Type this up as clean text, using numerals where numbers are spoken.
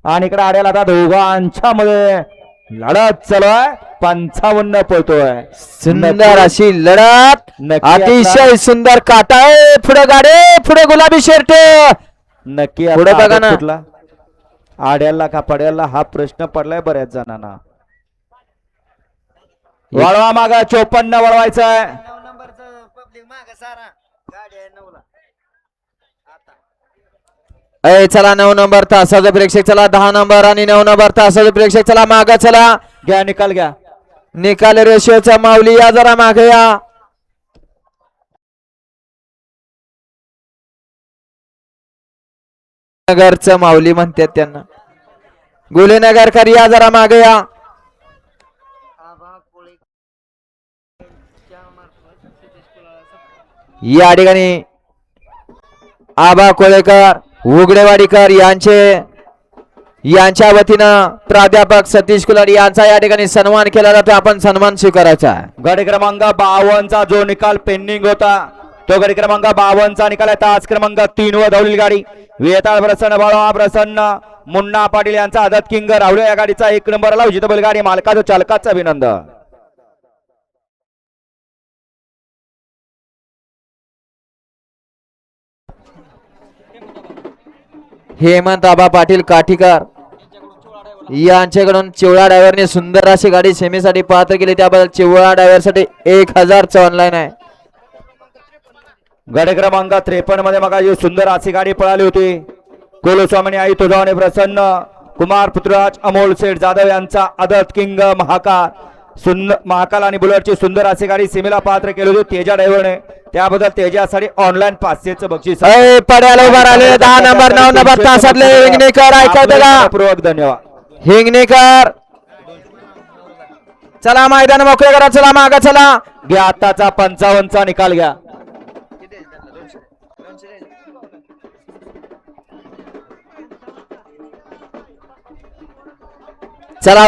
आणि इकडे आड्याला आता दोघांच्या मध्ये लढत चालू आहे. 55 पळतोय. सुंदर अशी लढत, नक्की अतिशय सुंदर काटा आहे. पुढे गाडी, पुढे गुलाबी शर्ट. नक्की पुढे आता बघा ना. कुठला आड्याला का पड्याला हा प्रश्न पडलाय बऱ्याच जणांना. वळवा माग 54 वळवायचं आहे. 9 नंबरचं पब्लिक माग सारा गाडी आहे 9 ला. ए चला 9 नंबर तासाचं प्रेक्षक, चला 10 नंबर आणि 9 नंबर तासाचं प्रेक्षक, चला माग चला. घ्या निकाल घ्या. निकाल रेषेचा माऊली या जरा मागे या. नगरचं माऊली म्हणतात त्यांना. गुलेनगरकर या जरा मागे या. आबा कोळी या ठिकाणी आबा कोळेकर, उगडेवाडीकर यांच्या वतीनं प्राध्यापक सतीश कुलाडी यांचा या ठिकाणी सन्मान केला जातो. आपण सन्मान स्वीकारायचा आहे. गडी क्रमांक 52 चा जो निकाल पेंडिंग होता तो गडी क्रमांक 52 चा निकाल आहे. तास क्रमांक 3 वर धावलेली गाडी वेताळ प्रसन्न बाळा प्रसन्न मुन्ना पाटील यांचा आदत किंग राहुल या गाडीचा 1 नंबरला उजित बैलगाडी मालकाचं चालकाचं अभिनंदन. हेमंत आबा पाटील काठीकर यांच्याकडून चिवळा ड्रायव्हरने सुंदर अशी गाडी सेमीसाठी पात्र केली, त्याबद्दल चिवळा ड्रायव्हर साठी 1000 ऑनलाईन आहे. गड क्रमांक 53 मध्ये मग जी सुंदर अशी गाडी पळाली होती. कोलस्वामी आई तुझावणे प्रसन्न कुमार पृथ्वीराज अमोल सेठ जाधव यांचा आदत किंग महाकाल आणि बुलेटची सुंदर अशी गाडी सीमेला पात्र केली होती तेजा ड्रायव्हरने, त्याबद्दल तेजासाठी ऑनलाईन 500चं बक्षीस. पड्याला उभा राहिले 10 नंबर 9 नंबर तासातले हिंगणेकर, ऐकवते का पूर्वक धन्यवाद. हिंगणेकर. चला मैदान मोकळे करा, चला मागा चला. घ्या आताचा 55 चा निकाल घ्या. चला